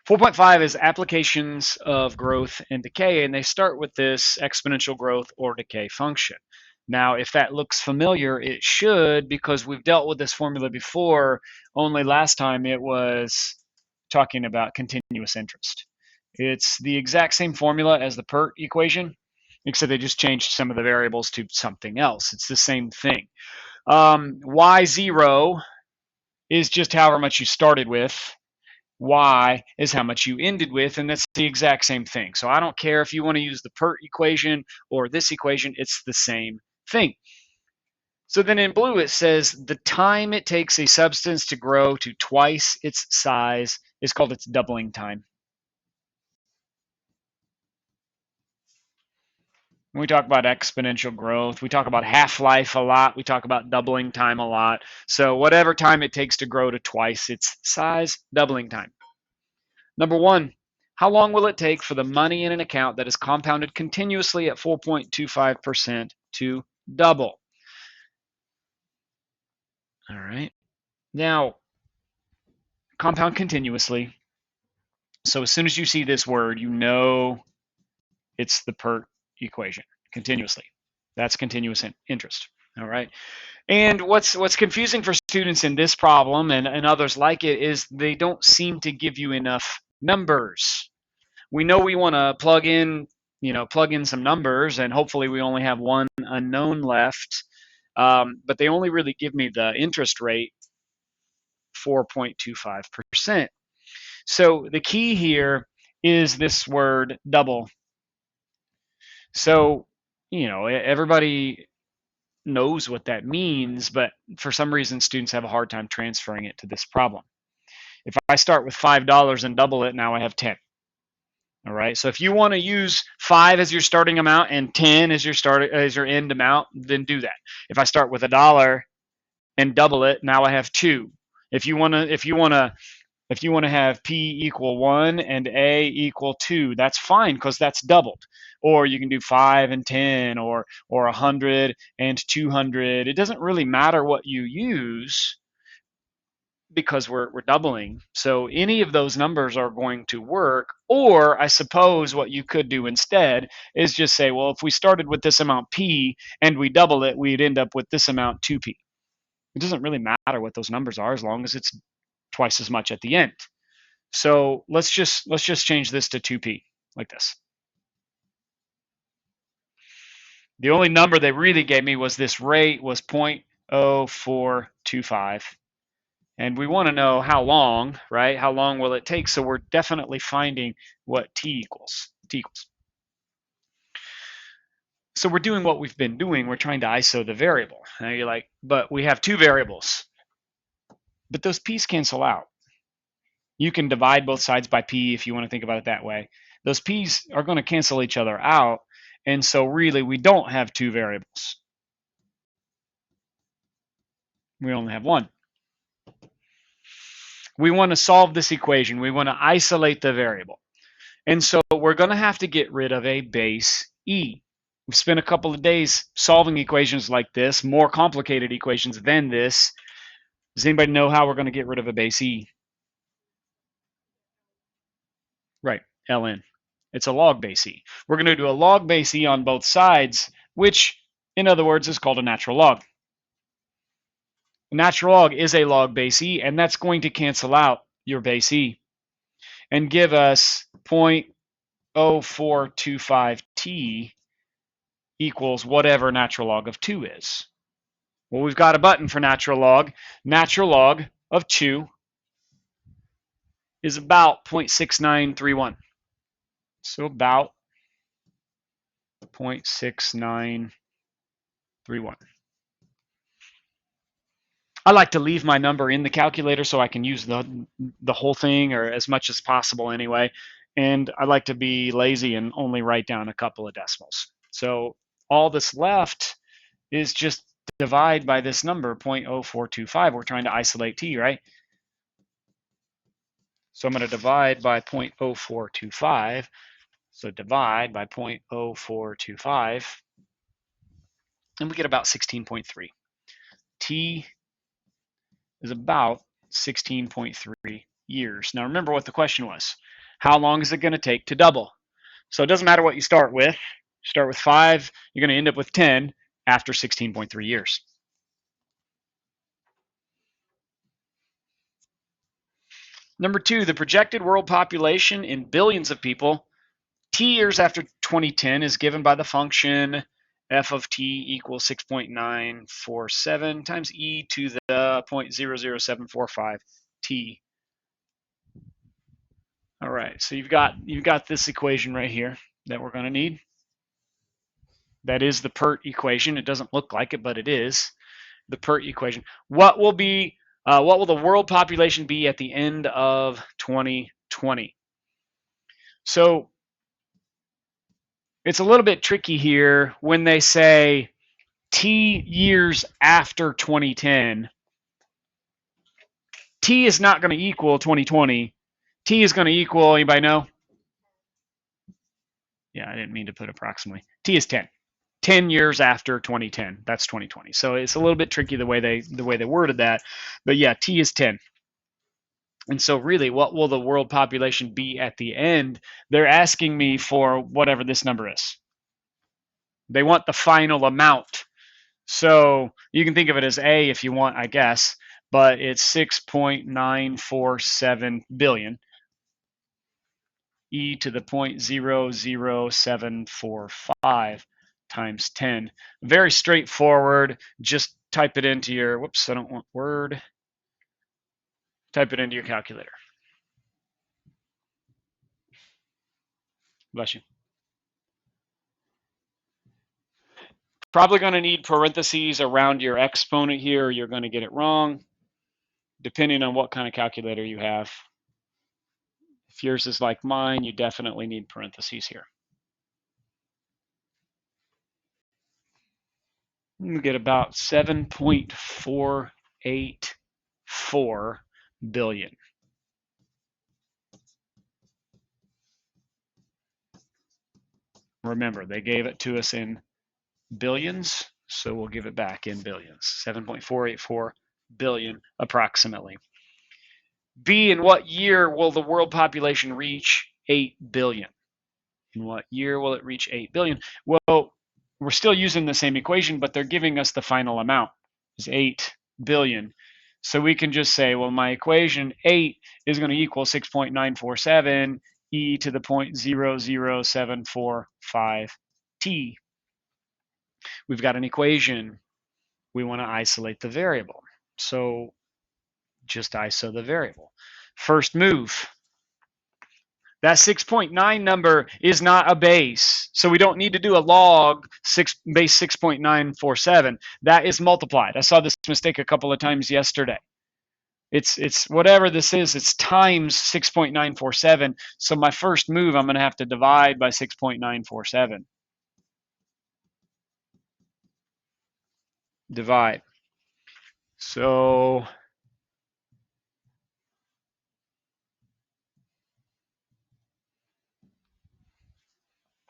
4.5 is applications of growth and decay, and they start with this exponential growth or decay function. Now, if that looks familiar, it should, because we've dealt with this formula before, only last time it was talking about continuous interest. It's the exact same formula as the PERT equation, except they just changed some of the variables to something else. It's the same thing. Y0 is just however much you started with. Y is how much you ended with, and that's the exact same thing. So I don't care if you want to use the PERT equation or this equation, it's the same thing. So then in blue it says the time it takes a substance to grow to twice its size is called its doubling time. When we talk about exponential growth, we talk about half-life a lot, we talk about doubling time a lot. So whatever time it takes to grow to twice its size, doubling time. Number one, how long will it take for the money in an account that is compounded continuously at 4.25% to double? All right. Now, compound continuously. So as soon as you see this word, you know it's the PERT equation, continuously. That's continuous interest. All right. And what's confusing for students in this problem and others like it is they don't seem to give you enough numbers. We know we want to plug in some numbers, and hopefully we only have one unknown left. But they only really give me the interest rate, 4.25%. So the key here is this word double. So, everybody knows what that means, but for some reason students have a hard time transferring it to this problem. If I start with $5 and double it, now I have 10. All right. So if you want to use 5 as your starting amount and 10 as your end amount, then do that. If I start with $1 and double it, now I have 2. If you want to have P equal 1 and A equal 2, that's fine because that's doubled. Or you can do 5 and 10 or 100 and 200. It doesn't really matter what you use because we're doubling. So any of those numbers are going to work. Or I suppose what you could do instead is just say, well, if we started with this amount P and we double it, we'd end up with this amount 2P. It doesn't really matter what those numbers are as long as it's twice as much at the end. So let's just change this to 2P like this. The only number they really gave me was this rate was 0.0425. And we want to know how long, right? How long will it take? So we're definitely finding what t equals. So we're doing what we've been doing. We're trying to ISO the variable. Now you're like, but we have 2 variables. But those p's cancel out. You can divide both sides by p if you want to think about it that way. Those p's are going to cancel each other out. And so really we don't have 2 variables. We only have 1. We want to solve this equation. We want to isolate the variable. And so we're going to have to get rid of a base e. We've spent a couple of days solving equations like this, more complicated equations than this. Does anybody know how we're going to get rid of a base e? Right, ln. It's a log base e. We're going to do a log base e on both sides, which, in other words, is called a natural log. A natural log is a log base e, and that's going to cancel out your base e and give us 0.0425t equals whatever natural log of 2 is. Well, we've got a button for natural log. Natural log of 2 is about 0.6931. So about 0.6931. I like to leave my number in the calculator so I can use the whole thing, or as much as possible anyway. And I like to be lazy and only write down a couple of decimals. So all that's left is just divide by this number, 0.0425. We're trying to isolate t, right? So I'm going to divide by 0.0425. So divide by 0.0425, and we get about 16.3. T is about 16.3 years. Now remember what the question was. how long is it going to take to double? So it doesn't matter what you start with. Start with 5, you're going to end up with 10 after 16.3 years. Number 2, the projected world population in billions of people t years after 2010 is given by the function f of t equals 6.947 times e to the 0.00745 t. All right, so you've got this equation right here that we're going to need. That is the PERT equation. It doesn't look like it, but it is the PERT equation. What will the world population be at the end of 2020? So it's a little bit tricky here when they say t years after 2010. T is not going to equal 2020. T is going to equal, anybody know? Yeah, I didn't mean to put approximately. T is 10. 10 years after 2010. That's 2020. So it's a little bit tricky the way they worded that. But yeah, T is 10. And so really, what will the world population be at the end? They're asking me for whatever this number is. They want the final amount. So you can think of it as A if you want, I guess, but it's 6.947 billion. E to the 0.00745 times 10. Very straightforward. Just type it into your, whoops, I don't want Word. Type it into your calculator. Bless you. Probably going to need parentheses around your exponent here, or you're going to get it wrong, depending on what kind of calculator you have. If yours is like mine, you definitely need parentheses here. You get about 7.484 billion. Remember, they gave it to us in billions, so we'll give it back in billions. 7.484 billion approximately. B, in what year will the world population reach 8 billion? In what year will it reach 8 billion? Well, we're still using the same equation, but they're giving us the final amount. It's 8 billion. So we can just say, well, my equation 8 is going to equal 6.947 e to the 0.00745 t. We've got an equation. We want to isolate the variable. So just ISO the variable. First move. That 6.9 number is not a base, so we don't need to do a log base 6.947. That is multiplied. I saw this mistake a couple of times yesterday. It's whatever this is, it's times 6.947. So my first move, I'm going to have to divide by 6.947. Divide. So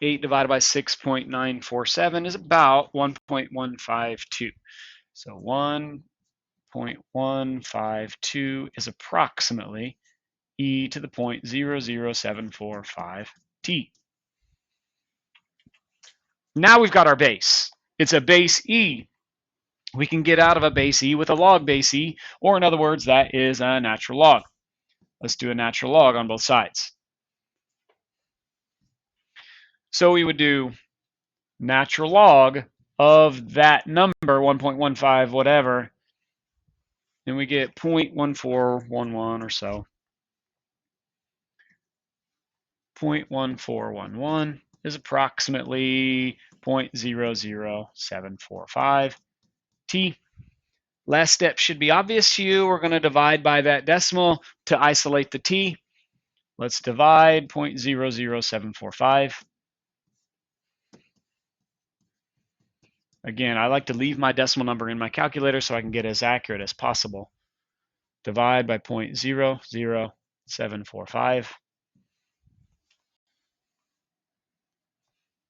8 divided by 6.947 is about 1.152. So 1.152 is approximately e to the 0.00745 t. Now we've got our base. It's a base e. We can get out of a base e with a log base e, or in other words, that is a natural log. Let's do a natural log on both sides. So we would do natural log of that number, 1.15 whatever, and we get 0.1411 or so. 0.1411 is approximately 0.00745 t. Last step should be obvious to you. We're going to divide by that decimal to isolate the t. Let's divide 0.00745. Again, I like to leave my decimal number in my calculator so I can get as accurate as possible. Divide by 0.00745.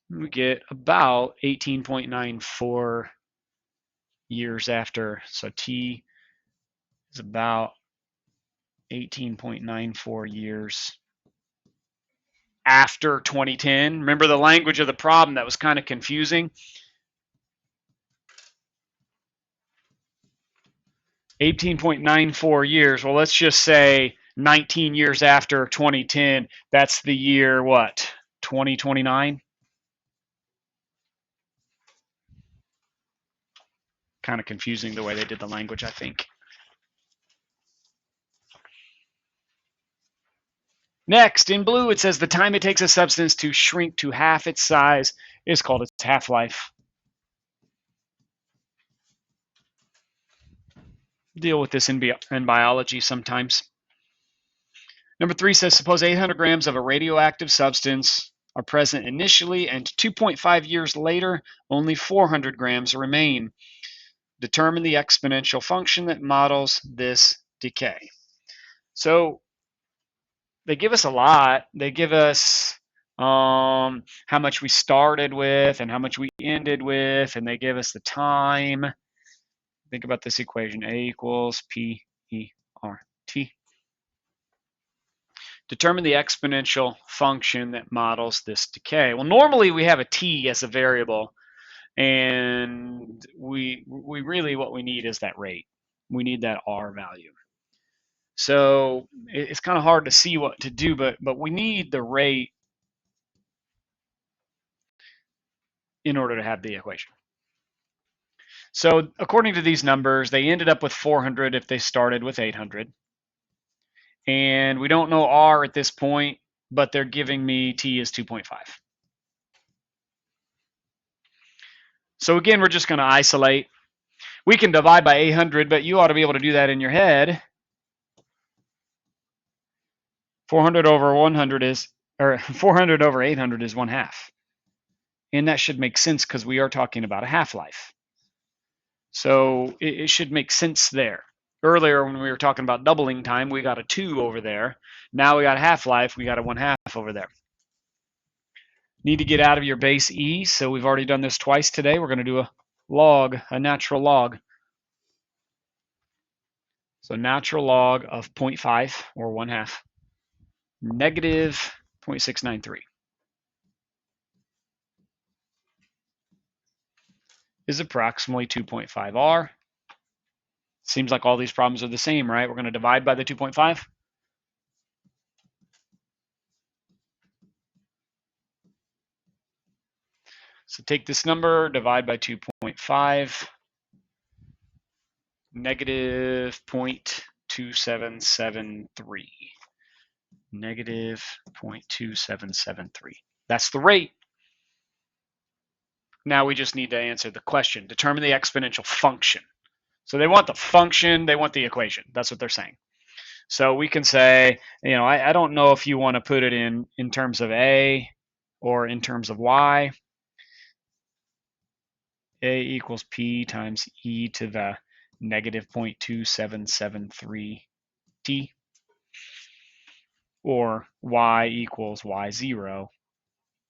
We get about 18.94 years after. So t is about 18.94 years after 2010. Remember the language of the problem that was kind of confusing? 18.94 years. Well, let's just say 19 years after 2010. That's the year what? 2029? Kind of confusing the way they did the language, I think. Next, in blue, it says the time it takes a substance to shrink to half its size is called its half-life. Deal with this in biology sometimes. Number 3 says, suppose 800 grams of a radioactive substance are present initially, and 2.5 years later, only 400 grams remain. Determine the exponential function that models this decay. So they give us a lot. They give us how much we started with and how much we ended with, and they give us the time. Think about this equation, A equals P E R T. Determine the exponential function that models this decay. Well, normally we have a t as a variable, and we really, what we need is that rate. We need that r value. So it's kind of hard to see what to do, but we need the rate in order to have the equation. So according to these numbers, they ended up with 400 if they started with 800. And we don't know r at this point, but they're giving me t is 2.5. So again, we're just going to isolate. We can divide by 800, but you ought to be able to do that in your head. 400 over 100 is, or 400 over 800 is 1/2. And that should make sense because we are talking about a half-life. So it should make sense there. Earlier when we were talking about doubling time, we got a 2 over there. Now we got a half-life, we got a 1/2 over there. Need to get out of your base E, so we've already done this twice today. We're going to do a log, a natural log. So natural log of 0.5, or 1/2, negative 0.693 is approximately 2.5 R. Seems like all these problems are the same, right? We're going to divide by the 2.5. So take this number, divide by 2.5, negative 0.2773. Negative 0.2773. That's the rate. Now we just need to answer the question. Determine the exponential function. So they want the function, they want the equation. That's what they're saying. So we can say, I don't know if you want to put it in terms of A or in terms of Y. A equals P times E to the negative 0.2773 T. Or Y equals Y0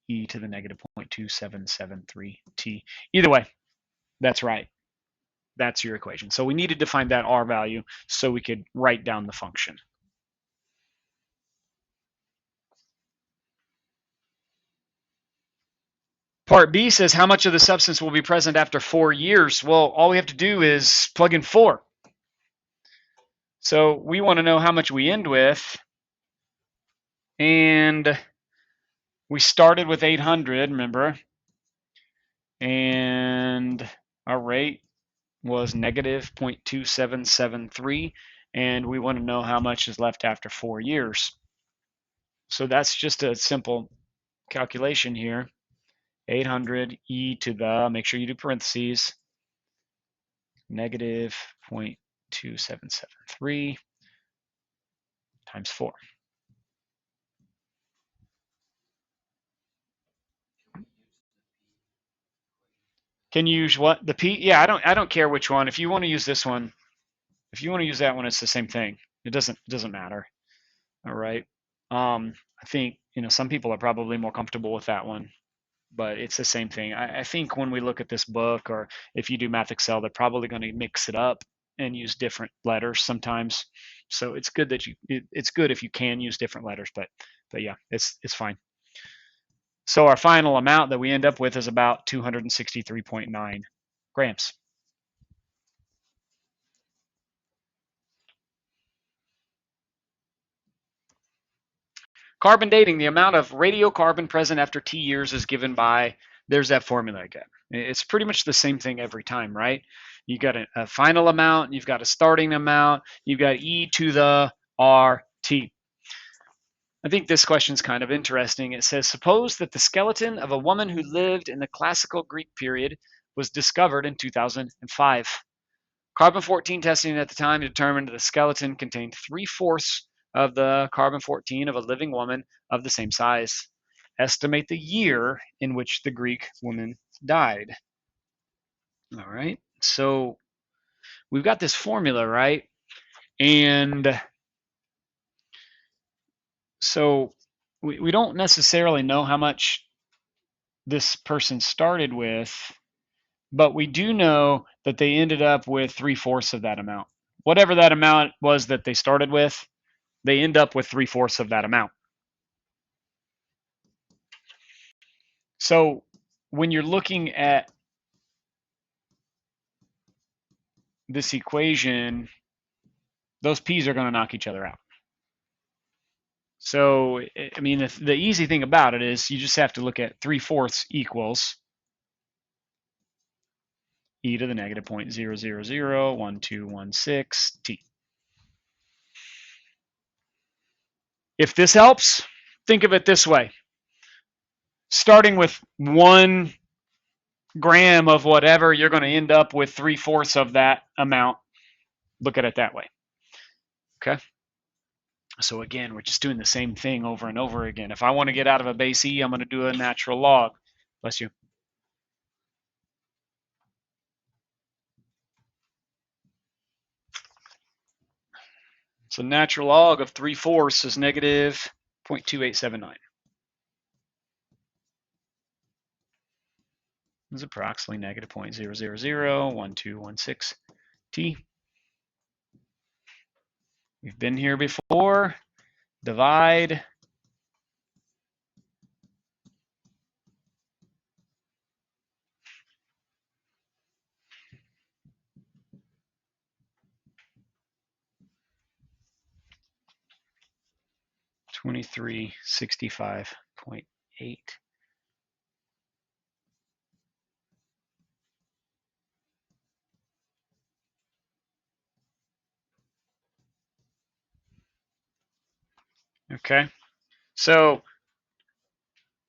E to the negative 0.2773 T. Either way, that's right. That's your equation. So we needed to find that R value so we could write down the function. Part B says how much of the substance will be present after 4 years? Well, all we have to do is plug in 4. So we want to know how much we end with. And we started with 800, remember? And our rate was negative 0.2773. And we want to know how much is left after 4 years. So that's just a simple calculation here. 800 e to the, make sure you do parentheses, negative 0.2773 times 4. Can you use what? The P? Yeah, I don't care which one. If you want to use this one, if you want to use that one, it's the same thing. It doesn't matter. All right. I think some people are probably more comfortable with that one, but it's the same thing. I think when we look at this book, or if you do Math Excel, they're probably going to mix it up and use different letters sometimes. So it's good that it's good if you can use different letters, but yeah, it's fine. So our final amount that we end up with is about 263.9 grams. Carbon dating, the amount of radiocarbon present after T years is given by, there's that formula again. It's pretty much the same thing every time, right? You've got a final amount, you've got a starting amount, you've got E to the RT. I think this question is kind of interesting. It says, suppose that the skeleton of a woman who lived in the classical Greek period was discovered in 2005. Carbon-14 testing at the time determined the skeleton contained 3/4 of the carbon-14 of a living woman of the same size. Estimate the year in which the Greek woman died. All right, so we've got this formula, right? And so we don't necessarily know how much this person started with, but we do know that they ended up with 3/4 of that amount. Whatever that amount was that they started with, they end up with 3/4 of that amount. So when you're looking at this equation, those p's are going to knock each other out. So, I mean, the easy thing about it is you just have to look at 3/4 equals e to the negative 0.0001216 t. If this helps, think of it this way. Starting with 1 gram of whatever, you're going to end up with 3/4 of that amount. Look at it that way. Okay. So again, we're just doing the same thing over and over again. If I want to get out of a base E, I'm going to do a natural log. Bless you. So natural log of 3/4 is negative 0.2879. This is approximately negative 0.0001216 t. We've been here before. Divide. $2365.8. Okay, so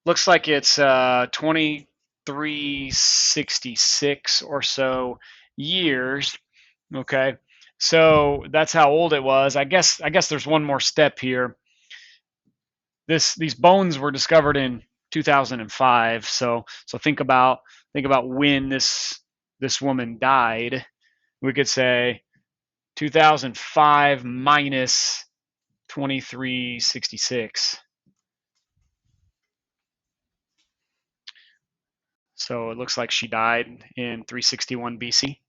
looks like it's 2366 or so years. Okay, so that's how old it was. I guess there's one more step here. These bones were discovered in 2005. So think about when this woman died. We could say 2005 minus 2366. So it looks like she died in 361 BC.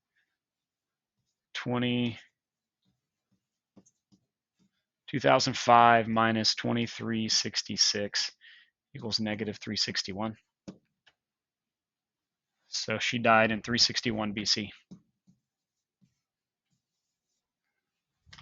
2005 minus 2366 equals negative 361. So she died in 361 BC.